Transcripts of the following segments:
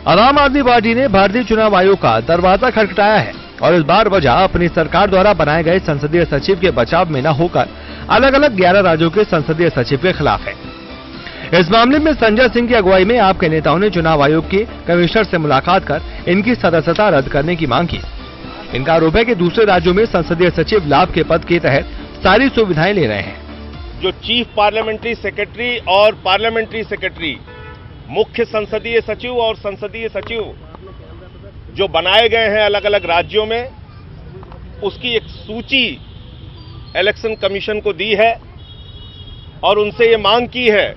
अब आम आदमी पार्टी ने भारतीय चुनाव आयोग का दरवाजा खटखटाया है और इस बार वजह अपनी सरकार द्वारा बनाए गए संसदीय सचिव के बचाव में न होकर अलग अलग 11 राज्यों के संसदीय सचिव के खिलाफ है। इस मामले में संजय सिंह की अगुवाई में आपके नेताओं ने चुनाव आयोग के कमिश्नर से मुलाकात कर इनकी सदस्यता रद्द करने की मांग की। इनका आरोप है कि दूसरे राज्यों में संसदीय सचिव लाभ के पद के तहत सारी सुविधाएं ले रहे हैं। जो चीफ पार्लियामेंट्री सेक्रेटरी और पार्लियामेंट्री सेक्रेटरी, मुख्य संसदीय सचिव और संसदीय सचिव जो बनाए गए हैं अलग अलग राज्यों में, उसकी एक सूची इलेक्शन कमीशन को दी है और उनसे ये मांग की है,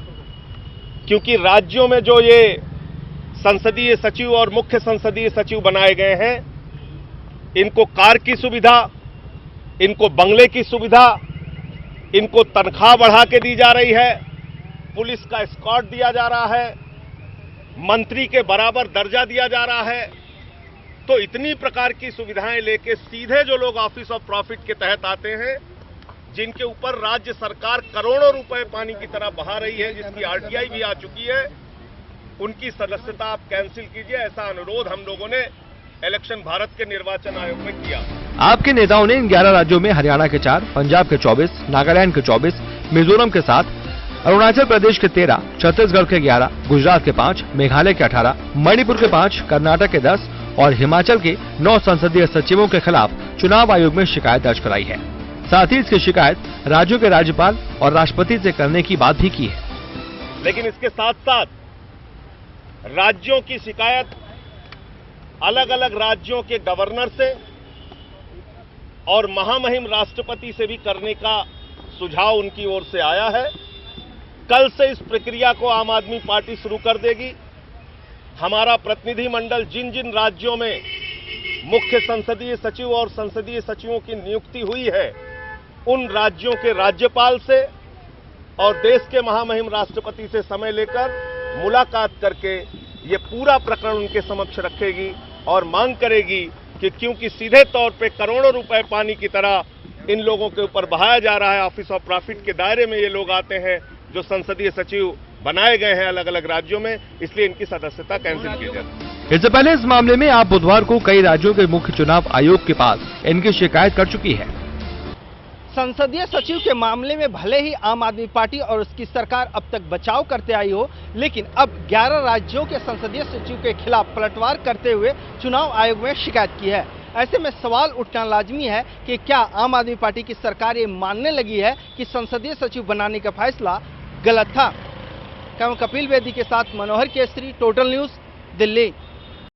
क्योंकि राज्यों में जो ये संसदीय सचिव और मुख्य संसदीय सचिव बनाए गए हैं, इनको कार की सुविधा, इनको बंगले की सुविधा, इनको तनख्वाह बढ़ा के दी जा रही है, पुलिस का एस्कॉर्ट दिया जा रहा है, मंत्री के बराबर दर्जा दिया जा रहा है। तो इतनी प्रकार की सुविधाएं लेके सीधे जो लोग ऑफिस ऑफ प्रॉफिट के तहत आते हैं, जिनके ऊपर राज्य सरकार करोड़ों रुपए पानी की तरह बहा रही है, जिसकी आरटीआई भी आ चुकी है, उनकी सदस्यता आप कैंसिल कीजिए, ऐसा अनुरोध हम लोगों ने इलेक्शन भारत के निर्वाचन आयोग में किया। आपके नेताओं ने इन 11 राज्यों में हरियाणा के 4, पंजाब के 24, नागालैंड के 24, मिजोरम के 7, अरुणाचल प्रदेश के 13, छत्तीसगढ़ के 11, गुजरात के 5, मेघालय के 18, मणिपुर के 5, कर्नाटक के 10 और हिमाचल के 9 संसदीय सचिवों के खिलाफ चुनाव आयोग में शिकायत दर्ज कराई है। साथ ही इसकी शिकायत राज्यों के राज्यपाल और राष्ट्रपति से करने की बात भी की है। लेकिन इसके साथ साथ राज्यों की शिकायत अलग अलग राज्यों के गवर्नर से और महामहिम राष्ट्रपति से भी करने का सुझाव उनकी ओर से आया है। कल से इस प्रक्रिया को आम आदमी पार्टी शुरू कर देगी। हमारा प्रतिनिधि मंडल जिन जिन राज्यों में मुख्य संसदीय सचिव और संसदीय सचिवों की नियुक्ति हुई है, उन राज्यों के राज्यपाल से और देश के महामहिम राष्ट्रपति से समय लेकर मुलाकात करके ये पूरा प्रकरण उनके समक्ष रखेगी और मांग करेगी कि क्योंकि सीधे तौर पे करोड़ों रुपए पानी की तरह इन लोगों के ऊपर बहाया जा रहा है, ऑफिस ऑफ प्रॉफिट के दायरे में ये लोग आते हैं जो संसदीय सचिव बनाए गए हैं अलग अलग राज्यों में, इसलिए इनकी सदस्यता कैंसिल की जाए। इससे पहले इस मामले में आप बुधवार को कई राज्यों के मुख्य चुनाव आयोग के पास इनकी शिकायत कर चुकी है। संसदीय सचिव के मामले में भले ही आम आदमी पार्टी और उसकी सरकार अब तक बचाव करते आई हो, लेकिन अब 11 राज्यों के संसदीय सचिव के खिलाफ पलटवार करते हुए चुनाव आयोग में शिकायत की है। ऐसे में सवाल उठना लाजमी है कि क्या आम आदमी पार्टी की सरकार ये मानने लगी है कि संसदीय सचिव बनाने का फैसला गलत था। कपिल वेदी के साथ मनोहर केसरी, टोटल न्यूज़, दिल्ली।